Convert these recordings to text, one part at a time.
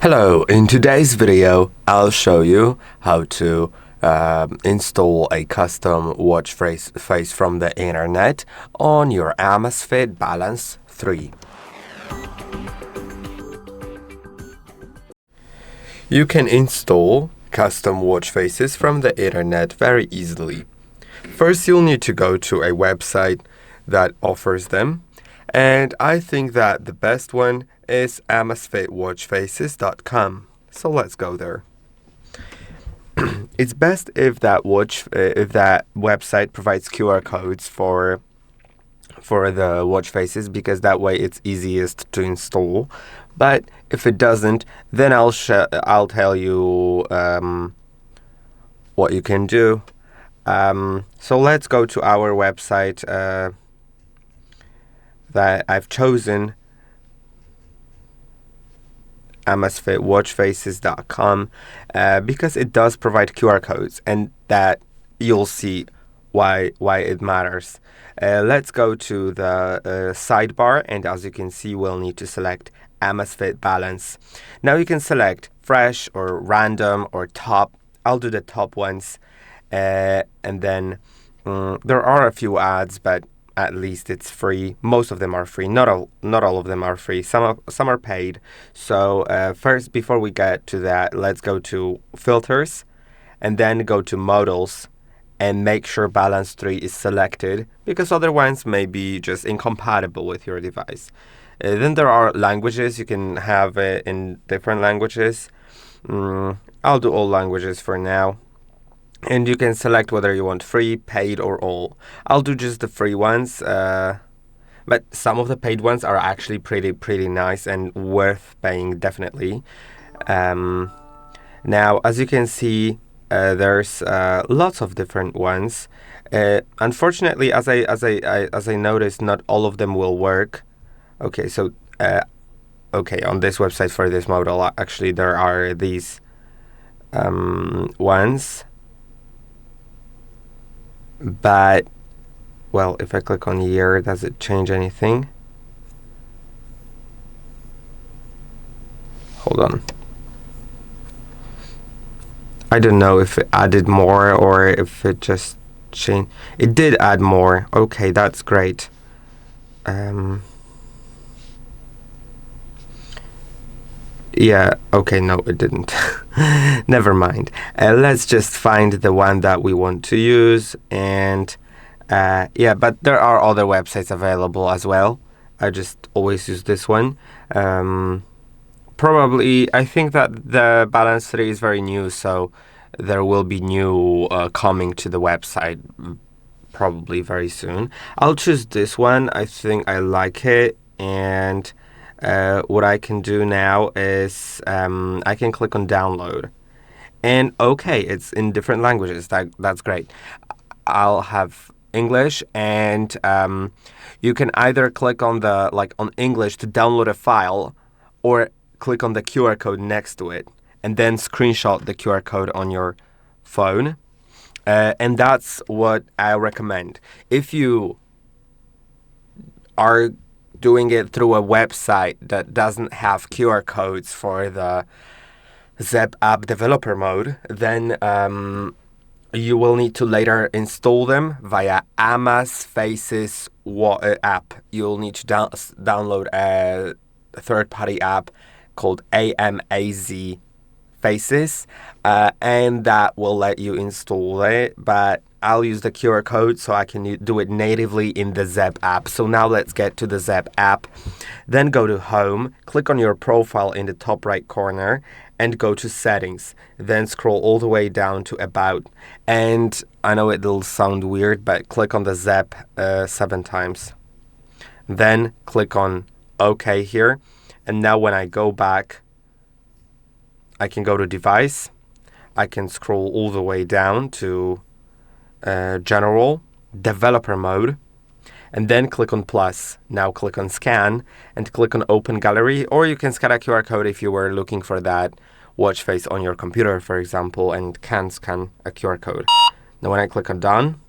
Hello, in today's video, I'll show you how to install a custom watch face from the internet on your AMAZFIT Balance 3. You can install custom watch faces from the internet very easily. First, you'll need to go to a website that offers them, and I think that the best one is AMAZFIT.com. So let's go there. It's best if that website provides QR codes for the watch faces, because that way it's easiest to install. But if it doesn't, then I'll tell you what you can do. So let's go to our website that I've chosen, AMAZFITWatchFaces.com, because it does provide QR codes, and that you'll see why it matters. Let's go to the sidebar, and as you can see, we'll need to select AMAZFIT Balance. Now you can select fresh or random or top. I'll do the top ones, and then there are a few ads, but at least it's free. Most of them are free. Not all of them are free. Some are paid. So first, before we get to that, let's go to filters, and then go to models, and make sure Balance 3 is selected, because other ones may be just incompatible with your device. Then there are languages. You can have it in different languages. I'll do all languages for now. And you can select whether you want free, paid, or all. I'll do just the free ones, but some of the paid ones are actually pretty nice and worth paying, definitely. Now, as you can see, there's lots of different ones. Unfortunately, as I noticed, not all of them will work. Okay, so on this website for this model, actually there are these ones. But, well, if I click on year, does it change anything? Hold on. I don't know if it added more or if it just changed. It did add more. Okay, that's great. Yeah, okay, no, it didn't. Never mind. Let's just find the one that we want to use, and yeah, but there are other websites available as well. I just always use this one. Probably, I think that the Balance 3 is very new, so there will be new coming to the website probably very soon. I'll choose this one. I think I like it, and what I can do now is I can click on download, and okay, it's in different languages. That's great. I'll have English, and you can either click on on English to download a file, or click on the QR code next to it, and then screenshot the QR code on your phone, and that's what I recommend. If you are doing it through a website that doesn't have QR codes for the Zepp app developer mode, then you will need to later install them via AMAZ Faces app. You'll need to download a third-party app called AMAZ Faces, and that will let you install it, but I'll use the QR code so I can do it natively in the Zepp app. So now let's get to the Zepp app. Then go to Home, click on your profile in the top right corner, and go to Settings. Then scroll all the way down to About. And I know it'll sound weird, but click on the Zepp 7 times. Then click on OK here. And now when I go back, I can go to Device. I can scroll all the way down to General, Developer Mode, and then click on plus. Now click on Scan, and click on Open Gallery, or you can scan a QR code if you were looking for that watch face on your computer, for example, and can scan a QR code. Now when I click on Done,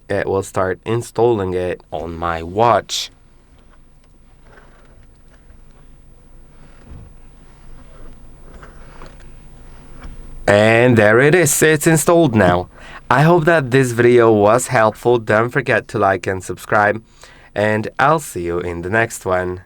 it will start installing it on my watch. And there it is, it's installed now. I hope that this video was helpful. Don't forget to like and subscribe, and I'll see you in the next one.